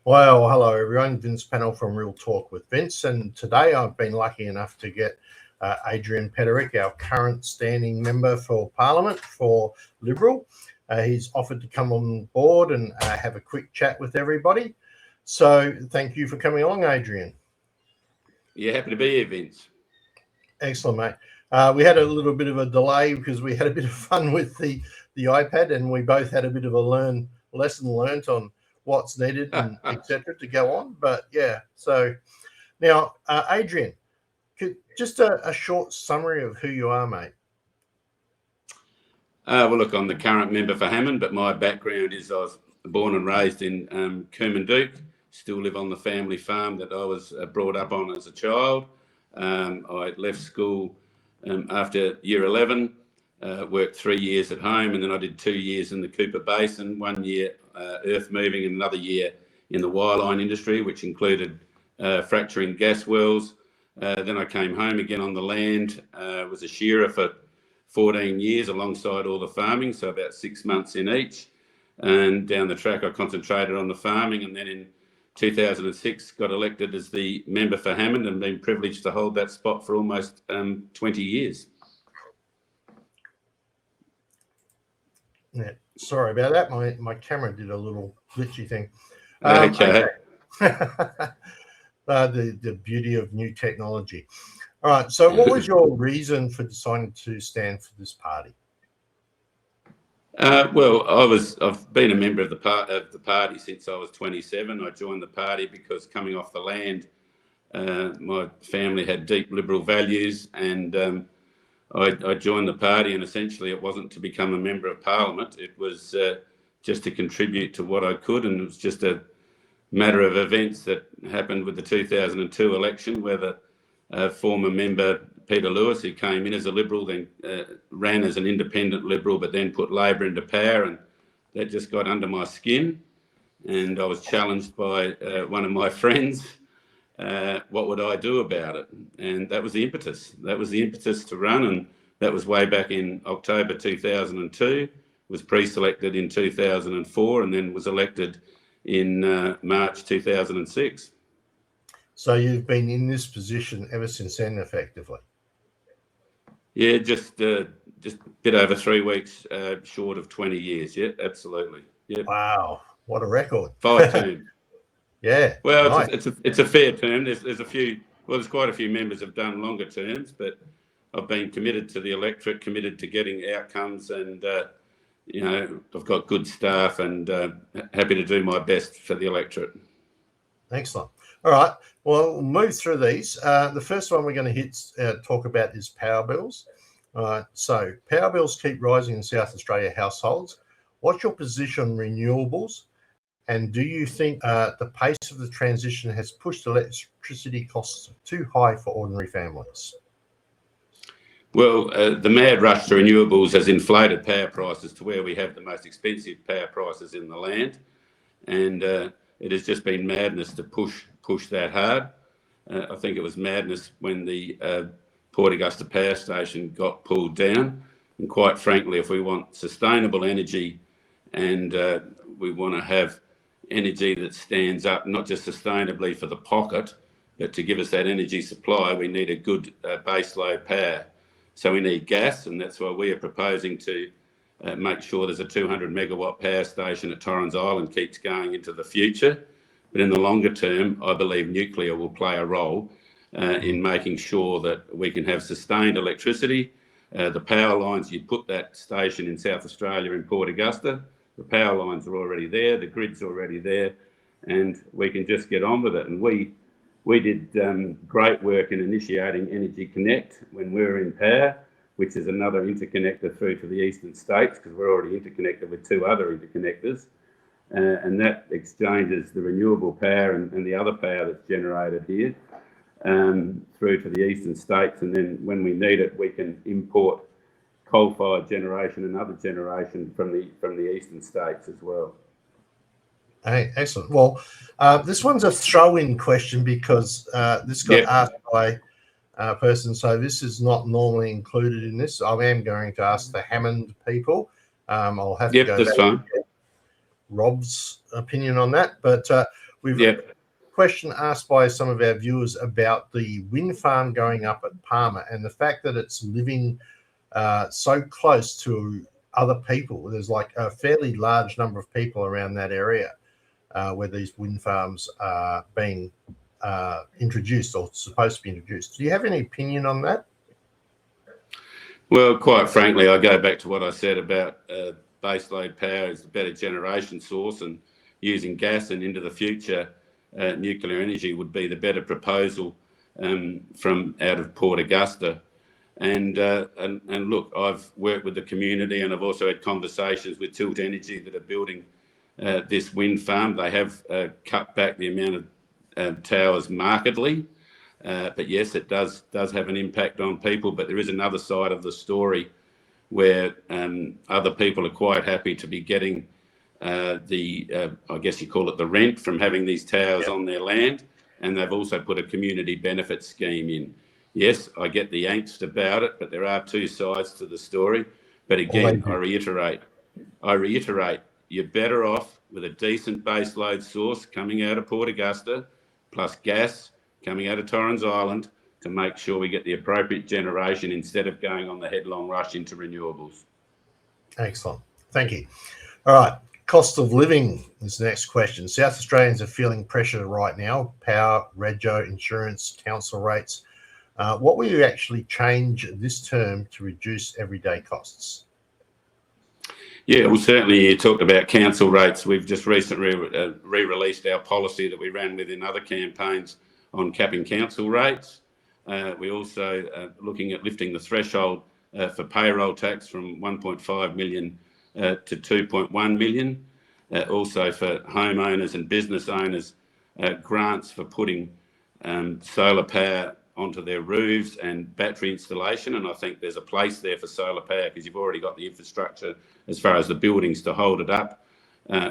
Well, hello everyone. Vince Pennell from Real Talk with Vince, and today I've been lucky enough to get Adrian Pederick, our current standing member for Parliament for Liberal. He's offered to come on board and have a quick chat with everybody. So thank you for coming along, Adrian. Yeah, happy to be here, Vince. Excellent, mate. We had a little bit of a delay because we had a bit of fun with the iPad, and we both had a bit of a lesson learnt on what's needed and etc. to go on. But yeah, so now, Adrian, just a short summary of who you are, mate. Well, look, I'm the current member for Hammond, but my background is I was born and raised in Hammond. Still live on the family farm that I was brought up on as a child. I left school after year 11, worked 3 years at home, and then I did 2 years in the Cooper Basin, 1 year earth moving, and another year in the wireline industry, which included fracturing gas wells. Then I came home again on the land, was a shearer for 14 years alongside all the farming, so about 6 months in each. And down the track, I concentrated on the farming, and then in 2006 got elected as the member for Hammond and been privileged to hold that spot for almost 20 years. Yeah, sorry about that. My camera did a little glitchy thing. Okay. The beauty of new technology. All right. So, what was your reason for deciding to stand for this party? Well, I've been a member of the party since I was 27. I joined the party because coming off the land, my family had deep Liberal values, and I joined the party, and essentially it wasn't to become a member of Parliament. It was just to contribute to what I could, and it was just a matter of events that happened with the 2002 election, where the former member Peter Lewis, who came in as a Liberal, then ran as an independent Liberal, but then put Labor into power, and that just got under my skin. And I was challenged by one of my friends. What would I do about it? And that was the impetus. That was the impetus to run, and that was way back in October 2002. Was pre-selected in 2004, and then was elected in March 2006. So you've been in this position ever since then, effectively? Yeah, just a bit over 3 weeks short of 20 years. Yeah, absolutely. Yeah. Wow, what a record! 5 terms. Yeah. Well, nice. it's a fair term. There's a few. Well, there's quite a few members have done longer terms, but I've been committed to the electorate, committed to getting outcomes, and you know, I've got good staff, and happy to do my best for the electorate. Excellent. All right. Well, we'll move through these. The first one we're going to talk about is power bills. All right. So power bills keep rising in South Australia households. What's your position on renewables? And do you think the pace of the transition has pushed electricity costs too high for ordinary families? Well, the mad rush to renewables has inflated power prices to where we have the most expensive power prices in the land. And it has just been madness to push that hard. I think it was madness when the Port Augusta power station got pulled down. And quite frankly, if we want sustainable energy and we want to have energy that stands up, not just sustainably for the pocket, but to give us that energy supply, we need a good baseload power. So we need gas, and that's why we are proposing to make sure there's a 200 megawatt power station at Torrens Island keeps going into the future. But in the longer term, I believe nuclear will play a role in making sure that we can have sustained electricity. The power lines, you put that station in South Australia in Port Augusta, the power lines are already there, the grid's already there, and we can just get on with it. And we did great work in initiating Energy Connect when we were in power, which is another interconnector through to the eastern states, because we're already interconnected with 2 other interconnectors. And that exchanges the renewable power and the other power that's generated here through to the eastern states. And then when we need it, we can import coal-fired generation and other generation from the eastern states as well. Hey, excellent. Well, this one's a throw-in question because this got asked by a person, so this is not normally included in this. I am going to ask the Hammond people. I'll have to go back and get Rob's opinion on that. But We've Yeah. question asked by some of our viewers about the wind farm going up at Palmer and the fact that it's living so close to other people. There's like a fairly large number of people around that area where these wind farms are being introduced or supposed to be introduced. Do you have any opinion on that? Well, quite frankly, I go back to what I said about baseload power is a better generation source, and using gas and into the future, nuclear energy would be the better proposal from out of Port Augusta. And look, I've worked with the community, and I've also had conversations with Tilt Energy that are building this wind farm. They have cut back the amount of towers markedly. But yes, it does have an impact on people. But there is another side of the story where other people are quite happy to be getting I guess you call it the rent from having these towers on their land. And they've also put a community benefit scheme in. Yes, I get the angst about it, but there are two sides to the story. But again, I reiterate, you're better off with a decent baseload source coming out of Port Augusta, plus gas coming out of Torrens Island, to make sure we get the appropriate generation instead of going on the headlong rush into renewables. Excellent. Thank you. All right. Cost of living is the next question. South Australians are feeling pressure right now. Power, rego, insurance, council rates. What will you actually change this term to reduce everyday costs? Yeah, well, certainly you talked about council rates. We've just recently re-released our policy that we ran with in other campaigns on capping council rates. We're also looking at lifting the threshold for payroll tax from 1.5 million to 2.1 million. Also for homeowners and business owners, grants for putting solar power onto their roofs and battery installation. And I think there's a place there for solar power because you've already got the infrastructure as far as the buildings to hold it up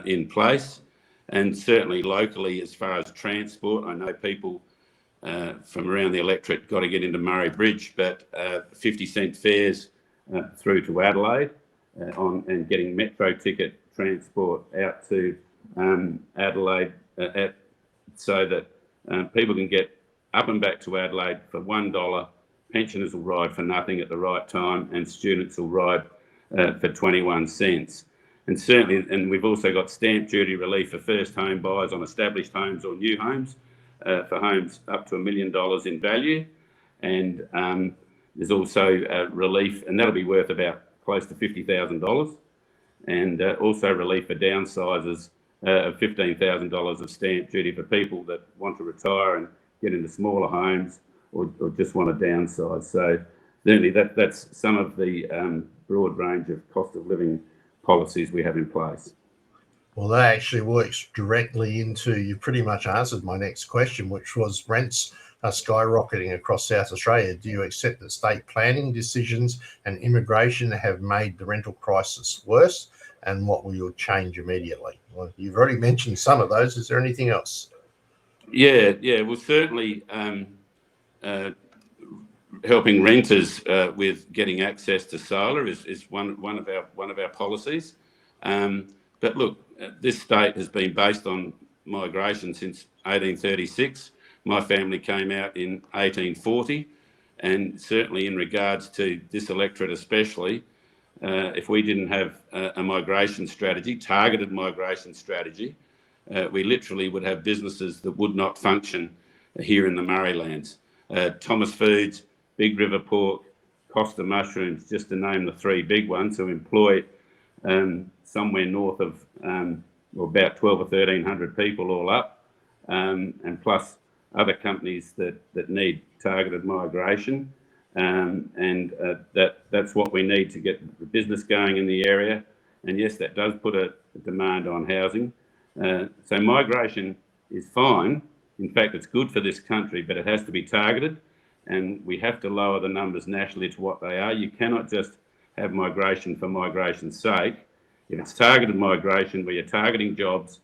in place. And certainly locally, as far as transport, I know people from around the electorate got to get into Murray Bridge, but 50-cent fares through to Adelaide and getting metro ticket transport out to Adelaide so that people can get up and back to Adelaide for $1. Pensioners will ride for nothing at the right time, and students will ride for 21 cents. And certainly, and we've also got stamp duty relief for first home buyers on established homes or new homes for homes up to $1 million in value. And there's also relief, and that'll be worth about close to $50,000. And also relief for downsizers of $15,000 of stamp duty for people that want to retire and get into smaller homes or just want to downsize. So certainly that's some of the broad range of cost of living policies we have in place. Well, that actually works directly into, you pretty much answered my next question, which was rents are skyrocketing across South Australia. Do you accept that state planning decisions and immigration have made the rental crisis worse? And what will you change immediately? Well, you've already mentioned some of those. Is there anything else? Yeah. Well, certainly helping renters with getting access to solar is one of our policies. But look, this state has been based on migration since 1836. My family came out in 1840, and certainly in regards to this electorate especially, if we didn't have a migration strategy, targeted migration strategy, we literally would have businesses that would not function here in the Murraylands. Thomas Foods, Big River Pork, Costa Mushrooms, just to name the three big ones, who employ somewhere north of about 12 or 1,300 people all up, and plus other companies that need targeted migration. That's what we need to get the business going in the area. And yes, that does put a demand on housing. So migration is fine. In fact, it's good for this country, but it has to be targeted. And we have to lower the numbers nationally to what they are. You cannot just have migration for migration's sake. If it's targeted migration, where you're targeting jobs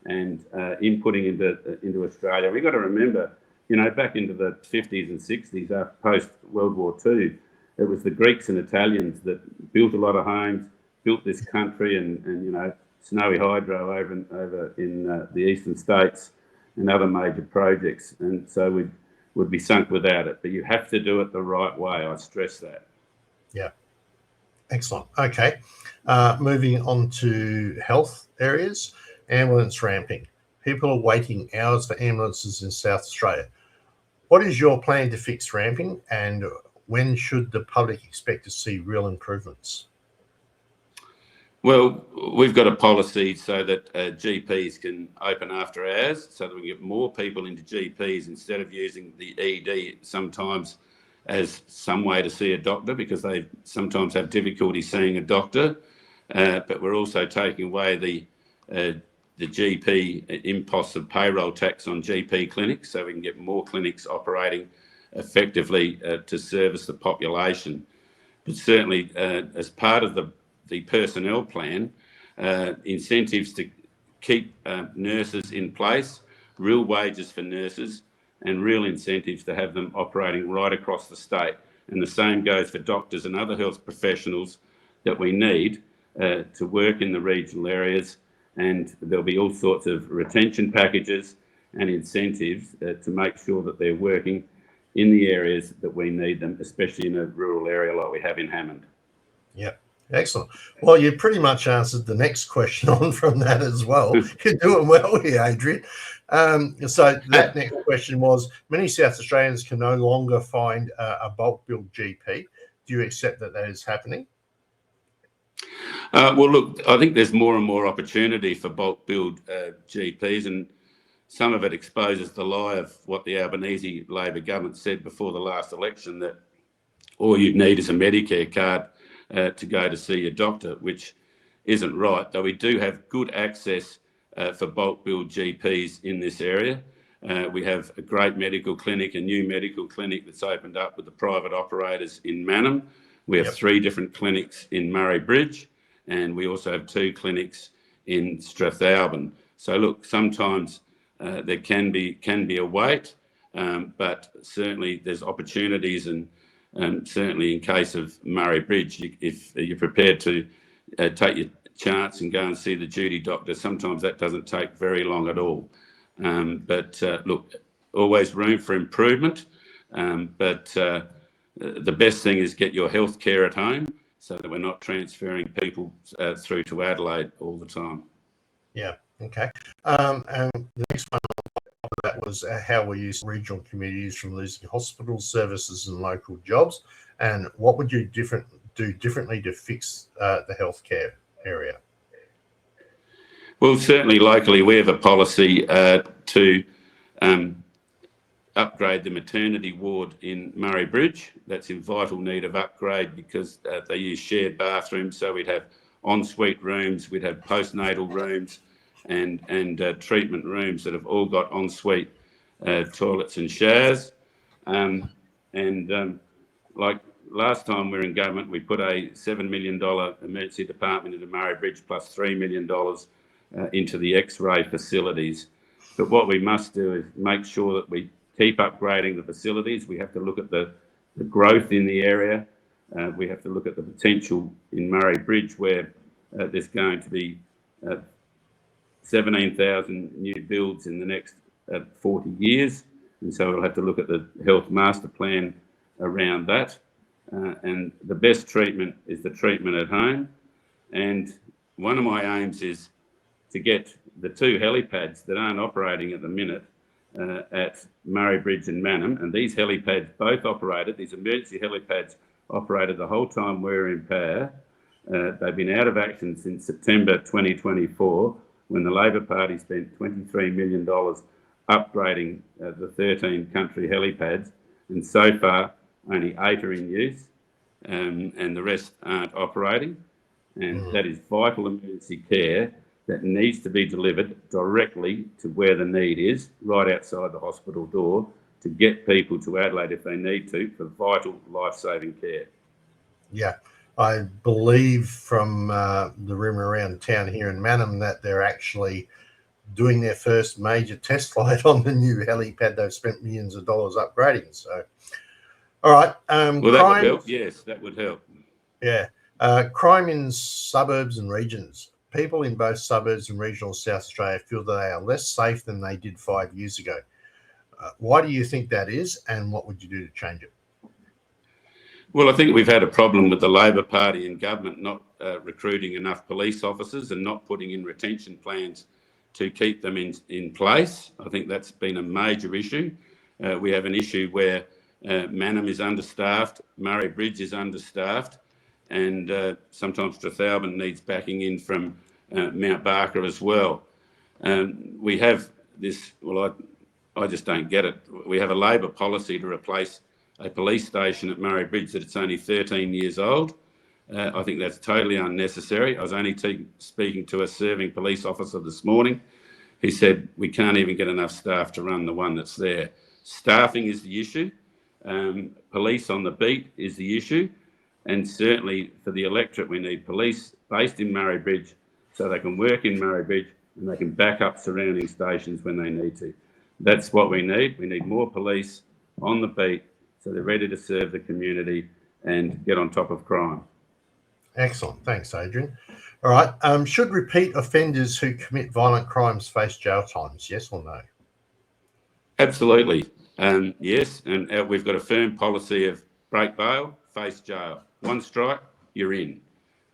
and inputting into Australia, we've got to remember, back into the 50s and 60s, post World War II, it was the Greeks and Italians that built a lot of homes, built this country, and snowy hydro over in the eastern states and other major projects, and so we would be sunk without it. But you have to do it the right way. I stress that. Yeah. Excellent. Okay. Moving on to health areas, ambulance ramping. People are waiting hours for ambulances in South Australia. What is your plan to fix ramping, and when should the public expect to see real improvements? Well, we've got a policy so that GPs can open after hours, so that we get more people into GPs instead of using the ED sometimes as some way to see a doctor, because they sometimes have difficulty seeing a doctor. But we're also taking away the GP impost of payroll tax on GP clinics, so we can get more clinics operating effectively to service the population. But certainly, as part of the personnel plan, incentives to keep nurses in place, real wages for nurses, and real incentives to have them operating right across the state. And the same goes for doctors and other health professionals that we need to work in the regional areas. And there'll be all sorts of retention packages and incentives to make sure that they're working in the areas that we need them, especially in a rural area like we have in Hammond. Yep. Excellent. Well, you pretty much answered the next question on from that as well. You're doing well here, Adrian. So that next question was, many South Australians can no longer find a bulk billed GP. Do you accept that that is happening? Well, look, I think there's more and more opportunity for bulk billed GPs, and some of it exposes the lie of what the Albanese Labor government said before the last election, that all you need is a Medicare card to go to see your doctor, which isn't right, though we do have good access for bulk billed GPs in this area. We have a great medical clinic, a new medical clinic that's opened up with the private operators in Mannum. We have 3 different clinics in Murray Bridge, and we also have 2 clinics in Strathalbyn. So look, sometimes there can be a wait, but certainly there's opportunities, and certainly in case of Murray Bridge, if you're prepared to take your chance and go and see the duty doctor, sometimes that doesn't take very long at all. But look, always room for improvement, but the best thing is get your health care at home, so that we're not transferring people through to Adelaide all the time. Yeah, okay. And the next one that was how we use regional communities from losing hospital services and local jobs, and what would you do differently to fix the healthcare area? Well, certainly locally we have a policy to upgrade the maternity ward in Murray Bridge. That's in vital need of upgrade because they use shared bathrooms, so we'd have ensuite rooms, we'd have postnatal rooms, and treatment rooms that have all got ensuite toilets and showers. Like last time we were in government, we put a $7 million emergency department into Murray Bridge plus $3 million into the X-ray facilities. But what we must do is make sure that we keep upgrading the facilities. We have to look at the growth in the area. We have to look at the potential in Murray Bridge, where there's going to be 17,000 new builds in the next 40 years. And so we'll have to look at the health master plan around that. And the best treatment is the treatment at home. And one of my aims is to get the 2 helipads that aren't operating at the minute at Murray Bridge and Mannum, and these helipads both operated, these emergency helipads operated the whole time we were in power. They've been out of action since September 2024, when the Labor Party spent $23 million upgrading the 13 country helipads, and so far only 8 are in use, and the rest aren't operating. And that is vital emergency care that needs to be delivered directly to where the need is, right outside the hospital door, to get people to Adelaide if they need to for vital life-saving care. Yeah, I believe from the rumour around town here in Mannum that they're actually doing their first major test flight on the new helipad they've spent millions of dollars upgrading. So, all right. Well, that would help. Yes, that would help. Yeah. Crime in suburbs and regions. people in both suburbs and regional South Australia feel that they are less safe than they did 5 years ago. Why do you think that is, and what would you do to change it? Well, I think we've had a problem with the Labor Party and government not recruiting enough police officers and not putting in retention plans to keep them in place. I think that's been a major issue. We have an issue where Mannum is understaffed, Murray Bridge is understaffed, and sometimes Strathalbyn needs backing in from Mount Barker as well. We have this, well, I just don't get it. We have a Labor policy to replace a police station at Murray Bridge that it's only 13 years old. I think that's totally unnecessary. I was only speaking to a serving police officer this morning. He said we can't even get enough staff to run the one that's there. Staffing is the issue. Police on the beat is the issue. And certainly for the electorate, we need police based in Murray Bridge so they can work in Murray Bridge and they can back up surrounding stations when they need to. That's what we need. We need more police on the beat so they're ready to serve the community and get on top of crime. Excellent. Thanks, Adrian. All right. Should repeat offenders who commit violent crimes face jail times? Yes or no? Absolutely. Yes. And we've got a firm policy of break bail, face jail. One strike, you're in.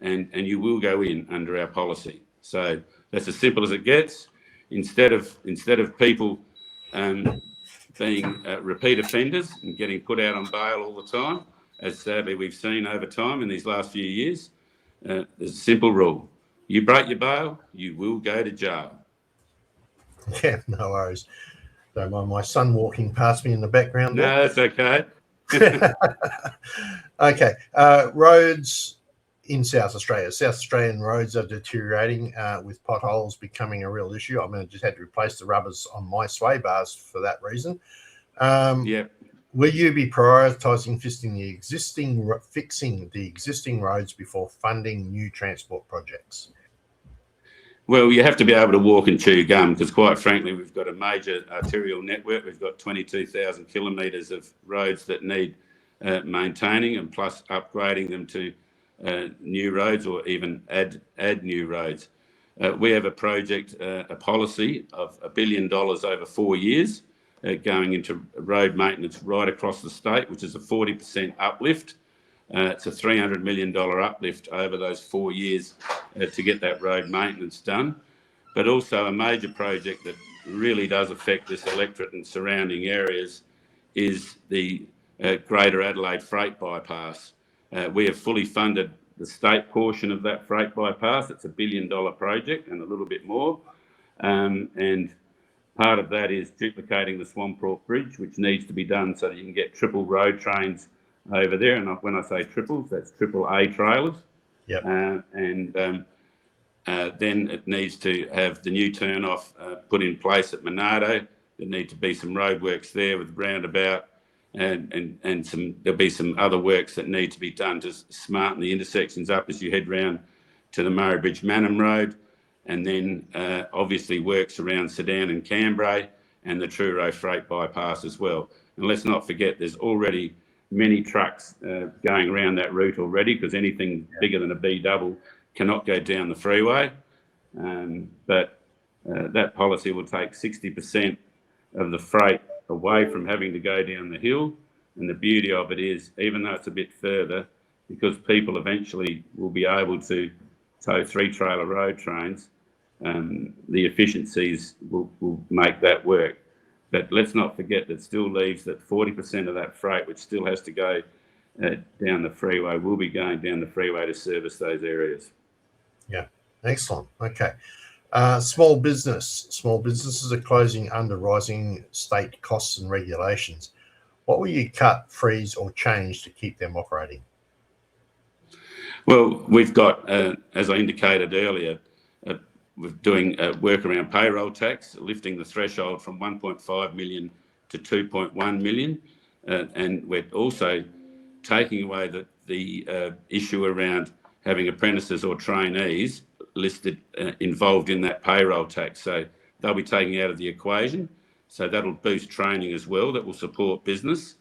And you will go in under our policy. So that's as simple as it gets. Instead of people being repeat offenders and getting put out on bail all the time, as sadly we've seen over time in these last few years, there's a simple rule. You break your bail, you will go to jail. Yeah, no worries. Don't mind my son walking past me in the background there. No, that's okay. Okay. Roads in South Australia. South Australian roads are deteriorating with potholes becoming a real issue. I just had to replace the rubbers on my sway bars for that reason. Yep. Will you be prioritising fixing the existing roads before funding new transport projects? Well, you have to be able to walk and chew gum because, quite frankly, we've got a major arterial network. We've got 22,000 kilometres of roads that need maintaining and plus upgrading them to new roads or even add new roads. We have a project, a policy of $1 billion over 4 years going into road maintenance right across the state, which is a 40% uplift. It's a $300 million uplift over those 4 years to get that road maintenance done. But also a major project that really does affect this electorate and surrounding areas is the Greater Adelaide Freight Bypass. We have fully funded the state portion of that freight bypass. It's a $1 billion project and a little bit more. And part of that is duplicating the Swamprock Bridge, which needs to be done so that you can get triple road trains over there. And when I say triples, that's triple A trailers. Yep. Then it needs to have the new turn-off put in place at Monardo. There need to be some roadworks there with roundabout and there'll be some other works that need to be done to smarten the intersections up as you head round to the Murray Bridge Mannum Road. And then obviously works around Sedan and Cambrai and the Truro Freight Bypass as well. And let's not forget there's already many trucks going around that route already because anything bigger than a B double cannot go down the freeway. But that policy will take 60% of the freight away from having to go down the hill. And the beauty of it is, even though it's a bit further, because people eventually will be able to tow 3-trailer road trains, the efficiencies will make that work. But let's not forget that still leaves that 40% of that freight, which still has to go down the freeway, will be going down the freeway to service those areas. Yeah, excellent. Okay. Small businesses are closing under rising state costs and regulations. What will you cut, freeze or change to keep them operating? Well, we've got, as I indicated earlier, we're doing work around payroll tax, lifting the threshold from 1.5 million to 2.1 million. And we're also taking away the issue around having apprentices or trainees listed involved in that payroll tax. So they'll be taken out of the equation. So that'll boost training as well. That will support business,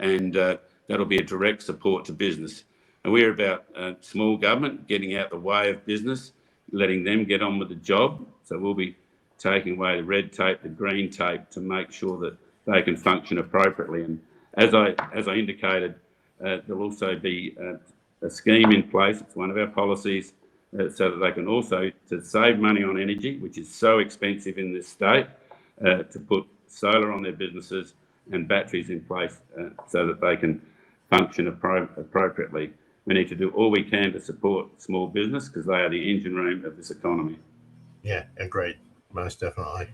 and that'll be a direct support to business. And we're about small government, getting out the way of business, letting them get on with the job. So we'll be taking away the red tape, the green tape, to make sure that they can function appropriately. And as I indicated, there'll also be a scheme in place. It's one of our policies, so that they can also, to save money on energy, which is so expensive in this state, to put solar on their businesses and batteries in place, so that they can function appropriately. We need to do all we can to support small business, because they are the engine room of this economy. Yeah, agreed. Most definitely.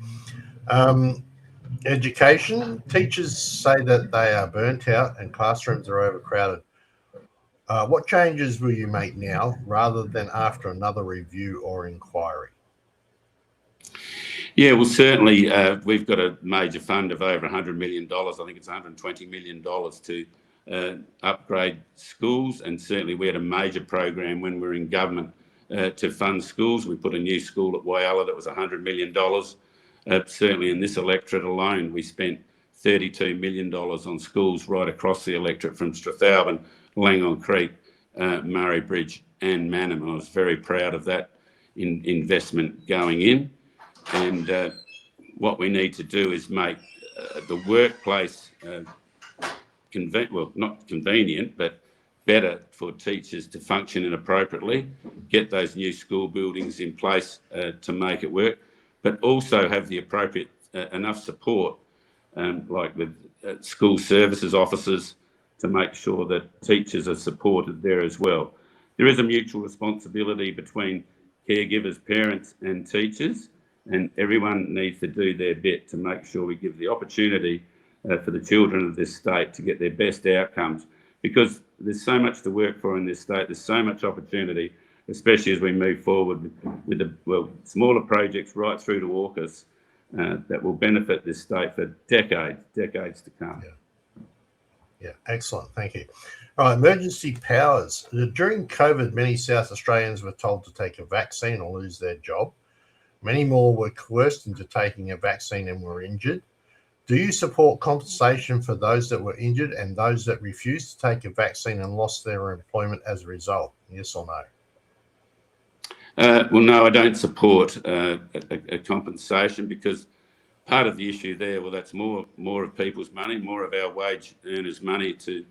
Education. Teachers say that they are burnt out and classrooms are overcrowded. What changes will you make now rather than after another review or inquiry? Yeah, well, certainly we've got a major fund of over $100 million. I think it's $120 million to upgrade schools, and certainly we had a major program when we were in government to fund schools. We put a new school at Whyalla that was $100 million. Certainly in this electorate alone, we spent $32 million on schools right across the electorate, from Strathalbyn, Langon Creek, Murray Bridge and Mannum. And I was very proud of that investment going in. And what we need to do is make the workplace not convenient, but better for teachers to function appropriately, get those new school buildings in place to make it work, but also have the appropriate enough support, like with school services officers, to make sure that teachers are supported there as well. There is a mutual responsibility between caregivers, parents and teachers, and everyone needs to do their bit to make sure we give the opportunity for the children of this state to get their best outcomes, because there's so much to work for in this state. There's so much opportunity, especially as we move forward with the smaller projects right through to AUKUS, that will benefit this state for decades to come. Yeah, excellent. Thank you. All right, emergency powers. During COVID, many South Australians were told to take a vaccine or lose their job. Many more were coerced into taking a vaccine and were injured. Do you support compensation for those that were injured and those that refused to take a vaccine and lost their employment as a result? Yes or no? Well, no, I don't support a compensation, because part of the issue there, that's more of people's money, more of our wage earners' money to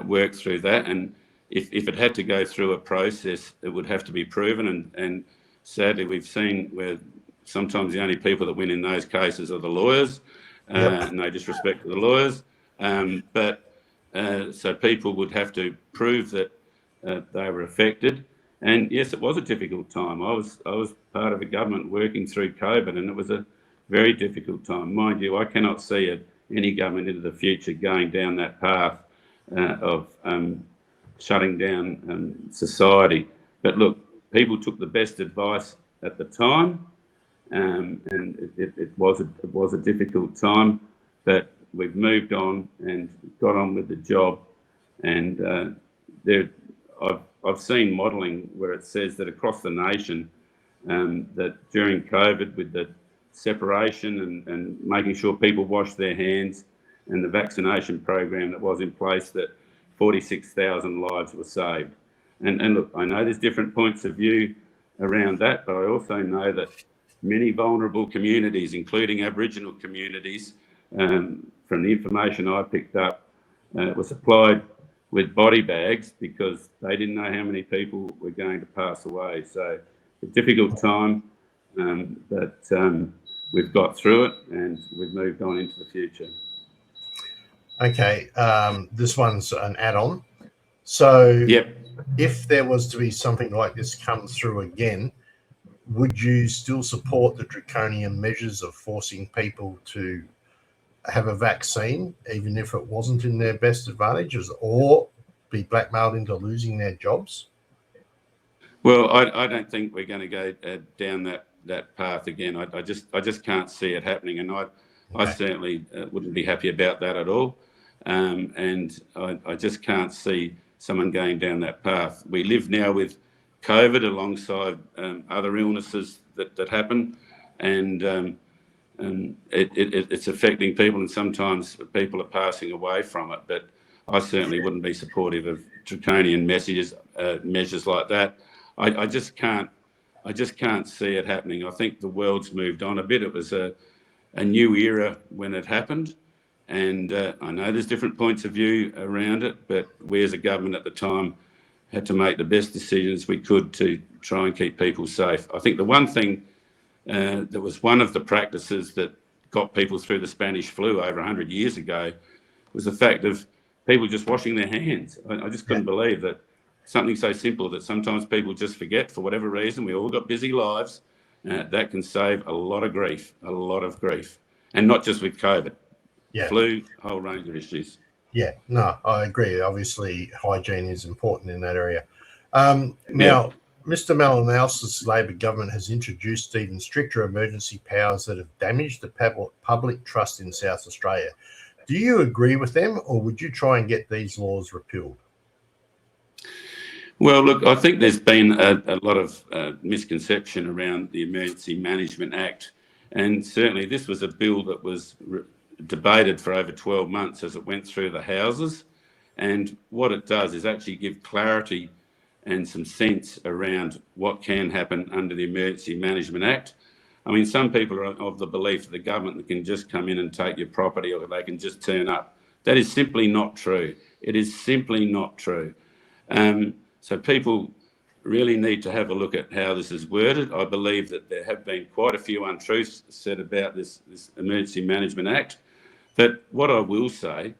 work through that. And if it had to go through a process, it would have to be proven. And sadly, we've seen where sometimes the only people that win in those cases are the lawyers. No disrespect to the lawyers. So people would have to prove that they were affected. And yes, it was a difficult time. I was part of a government working through COVID, and it was a very difficult time. Mind you, I cannot see any government into the future going down that path of shutting down society. But look, people took the best advice at the time, and it was a difficult time, but we've moved on and got on with the job. And I've seen modelling where it says that across the nation, that during COVID, with the separation and making sure people wash their hands, and the vaccination program that was in place, that 46,000 lives were saved. And look, I know there's different points of view around that, but I also know that many vulnerable communities, including Aboriginal communities, from the information I picked up, were supplied with body bags because they didn't know how many people were going to pass away. So a difficult time, but we've got through it and we've moved on into the future. Okay, this one's an add-on. So yep. If there was to be something like this come through again, would you still support the draconian measures of forcing people to have a vaccine, even if it wasn't in their best advantages, or be blackmailed into losing their jobs? Well, I don't think we're going to go down that path again. I just can't see it happening, and I certainly wouldn't be happy about that at all. And I just can't see someone going down that path. We live now with COVID alongside other illnesses that happen, and it's affecting people, and sometimes people are passing away from it. But I certainly wouldn't be supportive of draconian measures like that. I just can't I just can't see it happening. I think the world's moved on a bit. It was a new era when it happened. And I know there's different points of view around it, but we as a government at the time had to make the best decisions we could to try and keep people safe. I think the one thing that was one of the practices that got people through the Spanish flu over 100 years ago was the fact of people just washing their hands. I just couldn't believe that something so simple that sometimes people just forget for whatever reason. We all got busy lives. That can save a lot of grief, and not just with COVID. Yeah. Flu, a whole range of issues. Yeah, no, I agree. Obviously, hygiene is important in that area. Now, Mr. Malinowski's Labor government has introduced even stricter emergency powers that have damaged the public trust in South Australia. Do you agree with them, or would you try and get these laws repealed? Well, look, I think there's been a lot of misconception around the Emergency Management Act, and certainly this was a bill that was debated for over 12 months as it went through the houses. And what it does is actually give clarity and some sense around what can happen under the Emergency Management Act. I mean, some people are of the belief that the government can just come in and take your property, or they can just turn up. That is simply not true. It is simply not true. So people really need to have a look at how this is worded. I believe that there have been quite a few untruths said about this Emergency Management Act. But what I will say,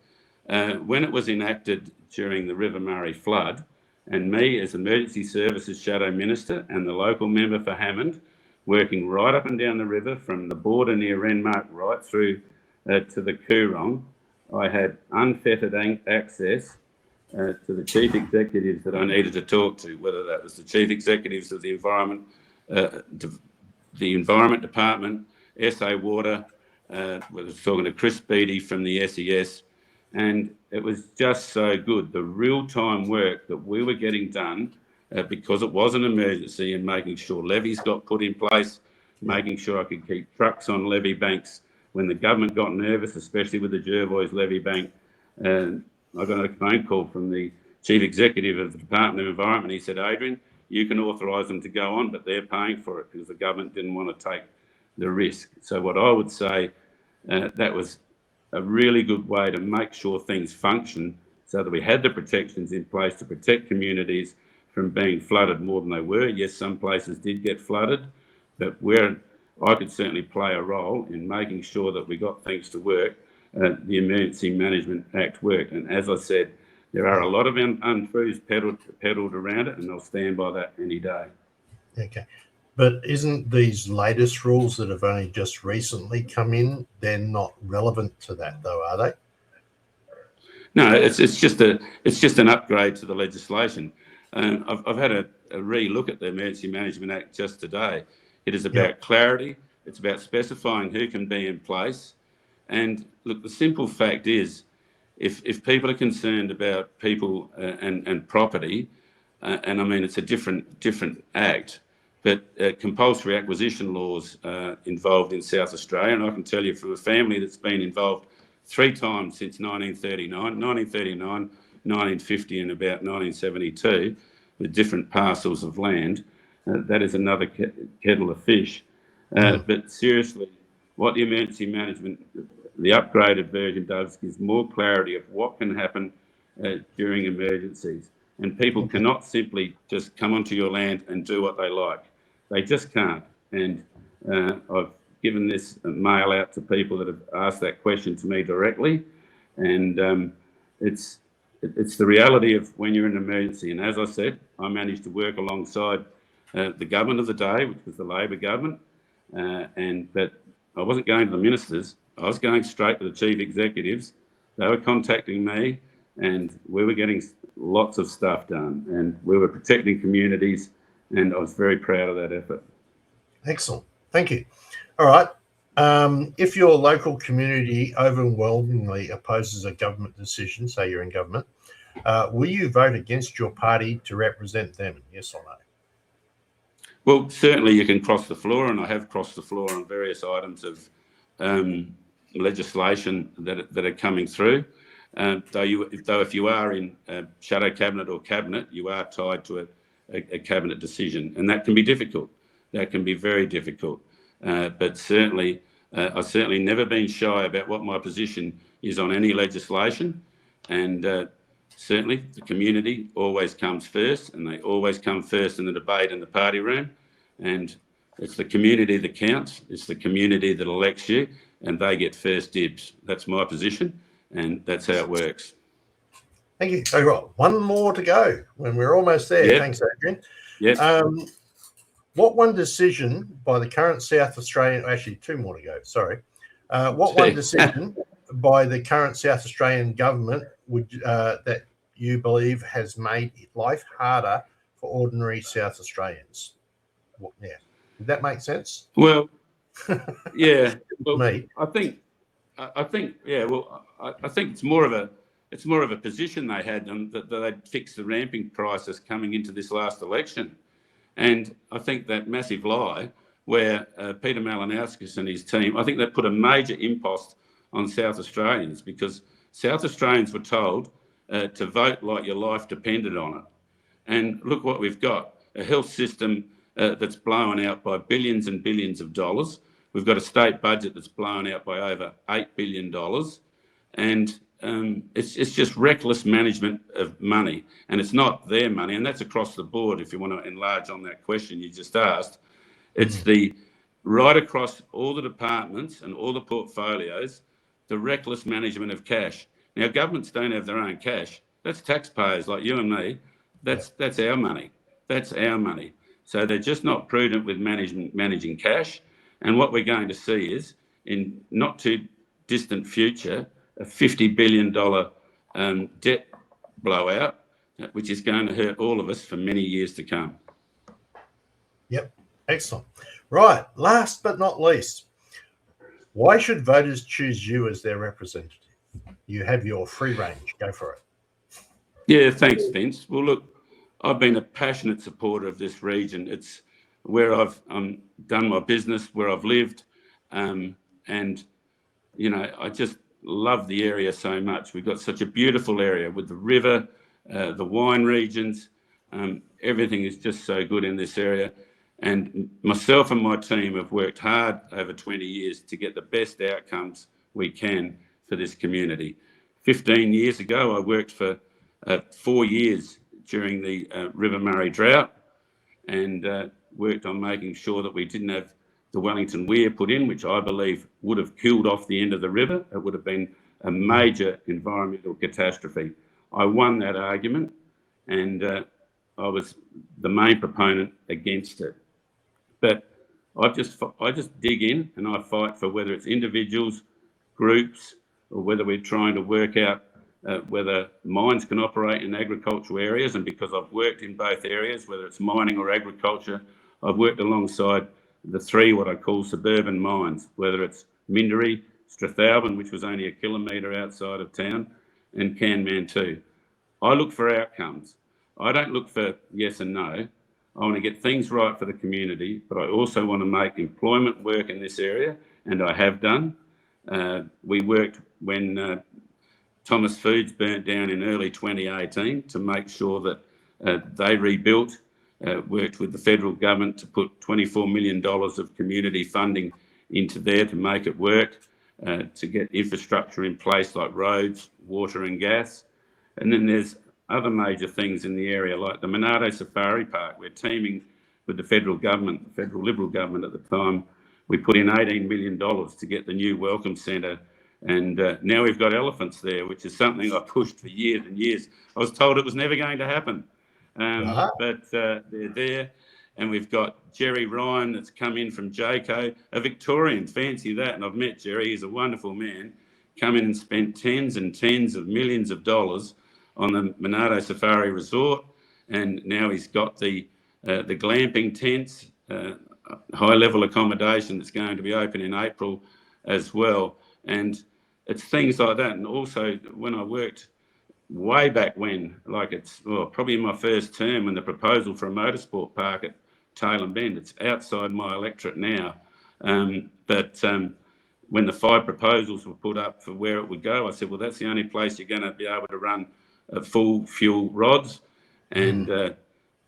when it was enacted during the River Murray flood, and me as Emergency Services Shadow Minister and the local member for Hammond, working right up and down the river from the border near Renmark right through to the Coorong, I had unfettered access to the chief executives that I needed to talk to, whether that was the chief executives of the Environment Department, SA Water. I was talking to Chris Beattie from the SES, and it was just so good. The real-time work that we were getting done because it was an emergency, and making sure levies got put in place, making sure I could keep trucks on levee banks when the government got nervous, especially with the Jervois levee bank. And I got a phone call from the chief executive of the Department of Environment. He said, Adrian, you can authorise them to go on, but they're paying for it because the government didn't want to take the risk. So what I would say, that was a really good way to make sure things function, so that we had the protections in place to protect communities from being flooded more than they were. Yes, some places did get flooded, but where I could certainly play a role in making sure that we got things to work, the Emergency Management Act worked. And as I said, there are a lot of untruths peddled around it, and I'll stand by that any day. Okay. But isn't these latest rules that have only just recently come in, they're not relevant to that though, are they? No, it's just an upgrade to the legislation. I've had a re-look at the Emergency Management Act just today. It is about clarity. It's about specifying who can be in place. And look, the simple fact is, if people are concerned about people and property, and I mean it's a different act, but compulsory acquisition laws involved in South Australia, and I can tell you from a family that's been involved 3 times since 1939, 1950 and about 1972, with different parcels of land. That is another kettle of fish. But seriously, what the emergency management, the upgraded version does, gives more clarity of what can happen during emergencies. And people cannot simply just come onto your land and do what they like. They just can't. And I've given this mail out to people that have asked that question to me directly. And it's the reality of when you're in an emergency. And as I said, I managed to work alongside the government of the day, which was the Labor government. But I wasn't going to the ministers. I was going straight to the chief executives. They were contacting me, and we were getting lots of stuff done, and we were protecting communities, and I was very proud of that effort. Excellent. Thank you. All right. If your local community overwhelmingly opposes a government decision, say you're in government, will you vote against your party to represent them? Yes or no? Well, certainly you can cross the floor, and I have crossed the floor on various items of legislation that are coming through. Though if you are in shadow cabinet or cabinet, you are tied to a cabinet decision, and that can be difficult. that can be very difficult. But certainly, I've certainly never been shy about what my position is on any legislation, and certainly the community always comes first, and they always come first in the debate in the party room, and it's the community that counts, it's the community that elects you, and they get first dibs. That's my position, and that's how it works. Thank you. So, right, one more to go when we're almost there. Yep. Thanks, Adrian. Yep. What one decision by the current South Australian, actually two more to go, sorry. What one decision by the current South Australian government would that you believe has made life harder for ordinary South Australians? Yeah. Did that make sense? Well, yeah. Well, Me. I think, yeah. Well, I think it's more of a position they had, that they'd fix the ramping prices coming into this last election, and I think that massive lie where Peter Malinowskis and his team, I think they put a major impost on South Australians, because South Australians were told to vote like your life depended on it, and look what we've got: a health system that's blown out by billions and billions of dollars. We've got a state budget that's blown out by over $8 billion. And it's just reckless management of money. And it's not their money. And that's across the board, if you want to enlarge on that question you just asked. It's the right across all the departments and all the portfolios, the reckless management of cash. Now, governments don't have their own cash. That's taxpayers like you and me. That's our money. That's our money. So they're just not prudent with managing cash. And what we're going to see is, in not too distant future, a $50 billion debt blowout, which is going to hurt all of us for many years to come. Yep. Excellent. Right. Last but not least, why should voters choose you as their representative? You have your free range. Go for it. Yeah, thanks, Vince. Well, look, I've been a passionate supporter of this region. It's where I've done my business, where I've lived, and, you know, I just love the area so much. We've got such a beautiful area with the river, the wine regions. Everything is just so good in this area. And myself and my team have worked hard over 20 years to get the best outcomes we can for this community. 15 years ago, I worked for 4 years during the River Murray drought, and worked on making sure that we didn't have the Wellington Weir put in, which I believe would have killed off the end of the river. It would have been a major environmental catastrophe. I won that argument, and I was the main proponent against it. But I just dig in and I fight for whether it's individuals, groups, or whether we're trying to work out whether mines can operate in agricultural areas. And because I've worked in both areas, whether it's mining or agriculture, I've worked alongside the three what I call suburban mines, whether it's Minderey, Strathalbyn, which was only a kilometre outside of town, and Kanmantoo. I look for outcomes. I don't look for yes and no. I want to get things right for the community, but I also want to make employment work in this area, and I have done. We worked when Thomas Foods burnt down in early 2018 to make sure that they rebuilt, worked with the federal government to put $24 million of community funding into there to make it work, to get infrastructure in place like roads, water and gas. And then there's other major things in the area like the Monarto Safari Park. We're teaming with the federal government, the federal Liberal government at the time. We put in $18 million to get the new Welcome Centre. And now we've got elephants there, which is something I pushed for years and years. I was told it was never going to happen, but they're there. And we've got Jerry Ryan that's come in from JCO, a Victorian, fancy that. And I've met Jerry, he's a wonderful man, come in and spent tens and tens of millions of dollars on the Monarto Safari Resort. And now he's got the glamping tents, high level accommodation that's going to be open in April as well. And it's things like that. And also when I worked way back when, like it's probably in my first term, when the proposal for a motorsport park at Tailem Bend, it's outside my electorate now. But when the 5 proposals were put up for where it would go, I said, well, that's the only place you're going to be able to run full fuel rods. And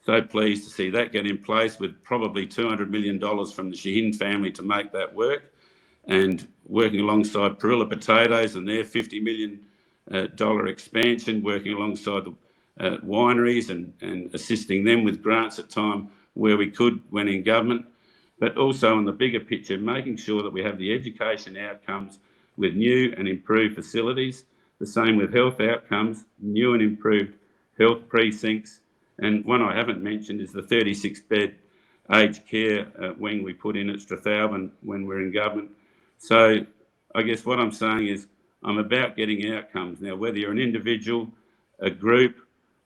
So pleased to see that get in place with probably $200 million from the Shaheen family to make that work, and working alongside Perilla Potatoes and their $50 million expansion, working alongside the wineries and assisting them with grants at time where we could when in government, but also on the bigger picture, making sure that we have the education outcomes with new and improved facilities, the same with health outcomes, new and improved health precincts. And one I haven't mentioned is the 36-bed aged care wing we put in at Strathalbyn when we're in government. So I guess what I'm saying is I'm about getting outcomes. Now, whether you're an individual, a group,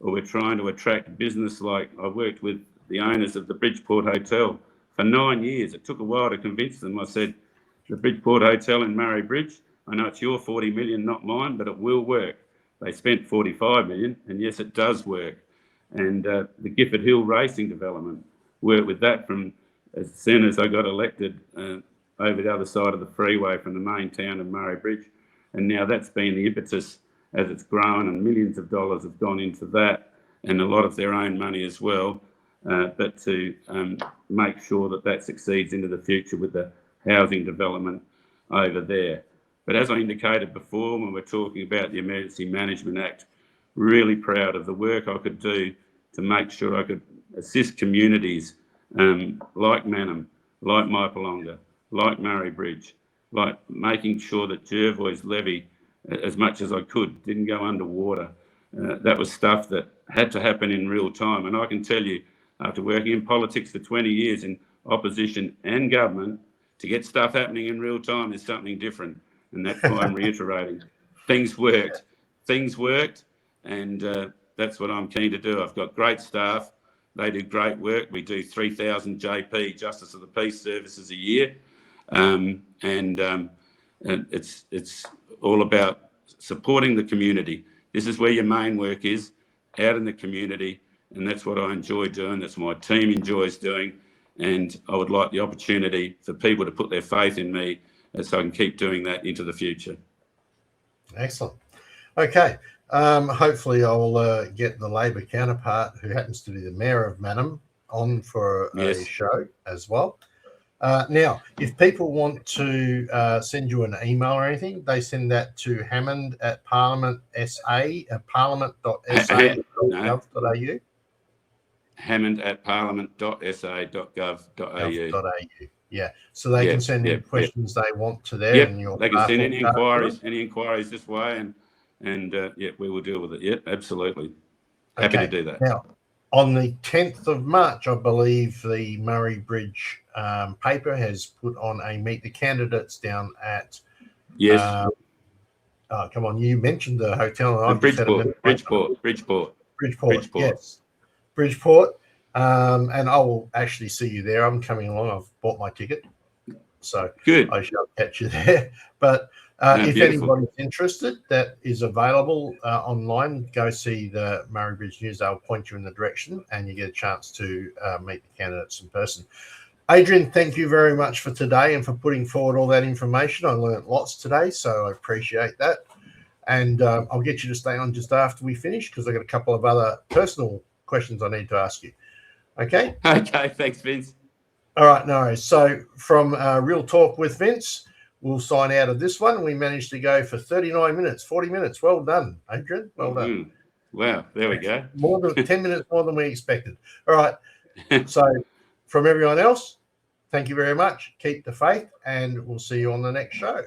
or we're trying to attract business, like I worked with the owners of the Bridgeport Hotel for 9 years. It took a while to convince them. I said, the Bridgeport Hotel in Murray Bridge, I know it's your 40 million, not mine, but it will work. They spent 45 million, and yes, it does work. And the Gifford Hill Racing Development, worked with that from as soon as I got elected over the other side of the freeway from the main town of Murray Bridge. And now that's been the impetus as it's grown, and millions of dollars have gone into that, and a lot of their own money as well, but to make sure that that succeeds into the future with the housing development over there. But as I indicated before, when we're talking about the Emergency Management Act, really proud of the work I could do to make sure I could assist communities like Mannum, like Mypolonga, like Murray Bridge, like making sure that Jervois Levy, as much as I could, didn't go underwater. That was stuff that had to happen in real time. And I can tell you, after working in politics for 20 years in opposition and government, to get stuff happening in real time is something different. And that's why I'm reiterating. Things worked, and that's what I'm keen to do. I've got great staff. They do great work. We do 3,000 JP, Justice of the Peace services a year. And it's all about supporting the community. This is where your main work is, out in the community, and that's what I enjoy doing. That's what my team enjoys doing, and I would like the opportunity for people to put their faith in me so I can keep doing that into the future. Excellent. Okay. Hopefully I'll get the Labor counterpart, who happens to be the Mayor of Mannum, on for a show as well. Now, if people want to send you an email or anything, they send that to Hammond at parliament.sa.gov.au. Hammond at parliament.sa.gov.au. Yeah, so they can send any questions they want to there. And they can send any inquiries this way, and we will deal with it. Yeah, absolutely. Happy to do that. Now, on the 10th of March, I believe the Murray Bridge paper has put on a Meet the Candidates down at... Yes. Come on, you mentioned the hotel. Bridgeport. Yes. Bridgeport. And I will actually see you there. I'm coming along. I've bought my ticket. So good. I shall catch you there. But if anybody's interested, that is available online. Go see the Murray Bridge News. They'll point you in the direction, and you get a chance to meet the candidates in person. Adrian, thank you very much for today and for putting forward all that information. I learned lots today, so I appreciate that. And I'll get you to stay on just after we finish, because I've got a couple of other personal questions I need to ask you. Okay? Okay, thanks, Vince. All right, no worries. So from Real Talk with Vince, we'll sign out of this one. We managed to go for 39 minutes, 40 minutes. Well done, Adrian. Well done. Wow, there we go. More than 10 minutes more than we expected. All right. So from everyone else, thank you very much. Keep the faith, and we'll see you on the next show.